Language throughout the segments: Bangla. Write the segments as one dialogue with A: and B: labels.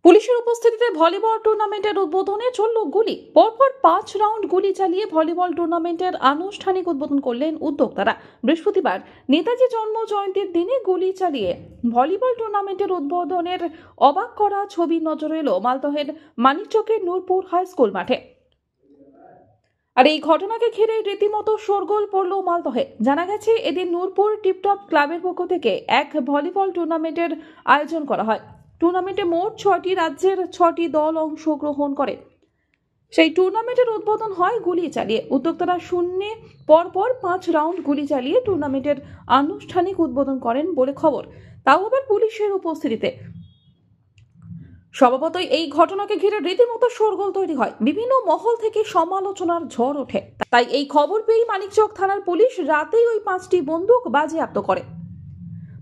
A: পুলিশের উপস্থিতিতে ভলিবল টুর্নামেন্টের উদ্বোধনে চলল গুলি। পরপর 5 রাউন্ড গুলি চালিয়ে ভলিবল টুর্নামেন্টের আনুষ্ঠানিক উদ্বোধন করলেন উদ্যোক্তারা। বৃহস্পতিবার নেতাজি জন্ম জয়ন্তীর দিনে গুলি চালিয়ে ভলিবল টুর্নামেন্টের উদ্বোধনের অবাক করা ছবি নজরে এলো মালদহের মানিকচকের নূরপুর হাই স্কুল মাঠে। আর এই ঘটনাকে ঘিরে রীতিমতো শোরগোল পড়ল মালদহে। জানা গেছে, এদিন নূরপুর টিপটপ ক্লাবের পক্ষ থেকে এক ভলিবল টুর্নামেন্টের আয়োজন করা হয়। টুর্নামেন্টে মোট 6টি রাজ্যের 6টি দল অংশগ্রহণ করে। সেই টুর্নামেন্টের উদ্বোধন হয় গুলি চালিয়ে। উদ্যোক্তারা শূন্যে পরপর 5 রাউন্ড গুলি চালিয়ে টুর্নামেন্টের আনুষ্ঠানিক উদ্বোধন করেন বলে খবর, তাও আবার পুলিশের উপস্থিতিতে। স্বভাবতই এই ঘটনাকে ঘিরে রীতিমতো শোরগোল তৈরি হয়। বিভিন্ন মহল থেকে সমালোচনার ঝড় ওঠে। তাই এই খবর পেয়ে মানিকচক থানার পুলিশ রাতেই ওই 5টি বন্দুক বাজেয়াপ্ত করে।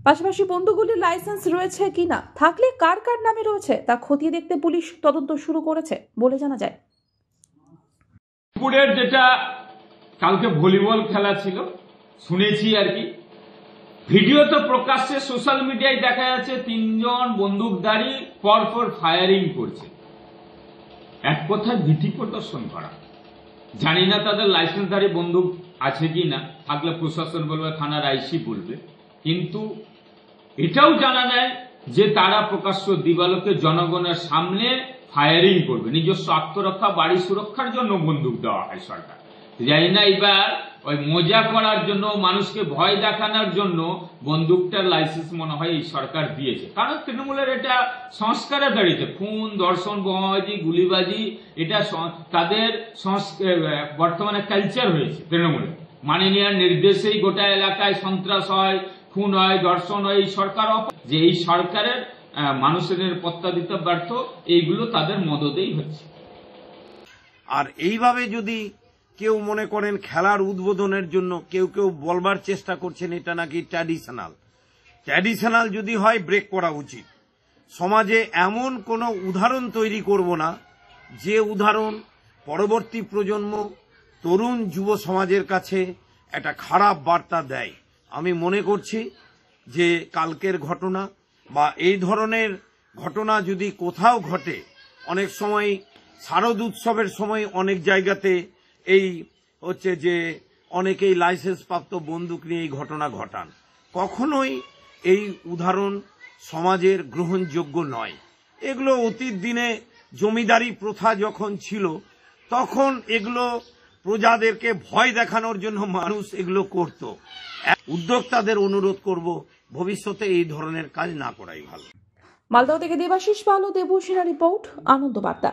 A: পাশাপাশি বন্দুকগুলির লাইসেন্স রয়েছে কিনা, থাকলে কার কার নামে রয়েছে তা খতিয়ে দেখতে পুলিশ তদন্ত শুরু করেছে বলে জানা যায়।
B: দুপুরের যেটা কালকে ভলিবল খেলা ছিল শুনেছি আর কি, ভিডিও তো প্রকাশ্যে সোশ্যাল মিডিয়ায় দেখা যাচ্ছে 3 জন বন্দুকধারী পরপর ফায়ারিং করছে। এক কথায় ভীতি প্রদর্শন করা। জানি না তাদের লাইসেন্সধারী বন্দুক আছে কি না, থাকলে প্রশাসন বলবে, থানার আইসি বলবে, কিন্তু এটাও জানা নেয় যে তারা প্রকাশ্য দিবালোকে জনগণের সামনে ফায়ারিং করবে। নিজস্ব আত্মরক্ষা, বাড়ি সুরক্ষার জন্য বন্দুক দেওয়া হয় সরকার। জানি না এবার ওই মজা করার জন্য, মানুষকে ভয় দেখানোর জন্য বন্দুকটার লাইসেন্স মনে হয় এই সরকার দিয়েছে। কারণ তৃণমূলের এটা সংস্কারে দাঁড়িয়েছে। খুন, ধর্ষণ, বোমাবাজি, গুলিবাজি এটা তাদের বর্তমানে কালচার হয়েছে তৃণমূলের। মাননীয়ার নির্দেশেই গোটা এলাকায় সন্ত্রাস হয়, খুন হয়, ধর্ষণ হয়। এই সরকার যে এই সরকারের মানুষের নিরাপত্তা দিতে ব্যর্থ, এইগুলো তাদের মদতেই হচ্ছে।
C: আর এইভাবে যদি কেউ মনে করেন খেলার উদ্বোধনের জন্য কেউ বলবার চেষ্টা করছেন এটা নাকি ট্র্যাডিশনাল যদি হয় ব্রেক করা উচিত। সমাজে এমন কোনো উদাহরণ তৈরি করব না যে উদাহরণ পরবর্তী প্রজন্ম, তরুণ যুব সমাজের কাছে একটা খারাপ বার্তা দেয়। আমি মনে করছি যে কালকের ঘটনা বা এই ধরনের ঘটনা যদি কোথাও ঘটে, অনেক সময় শারদ উৎসবের সময় অনেক জায়গাতে এই হচ্ছে যে অনেকেই লাইসেন্স প্রাপ্ত বন্দুক নিয়ে এই ঘটনা ঘটান। কখনোই এই উদাহরণ সমাজের গ্রহণযোগ্য নয়। এগুলো অতীত দিনে জমিদারি প্রথা যখন ছিল তখন এগুলো প্রজাদেরকে ভয় দেখানোর জন্য মানুষ এগুলো করত। উদ্যোক্তাদের অনুরোধ করব ভবিষ্যতে এই ধরনের কাজ না করাই ভালো।
A: মালদহ থেকে দেবাশিস পাল ও দেবসেনা রিপোর্ট, আনন্দ বার্তা।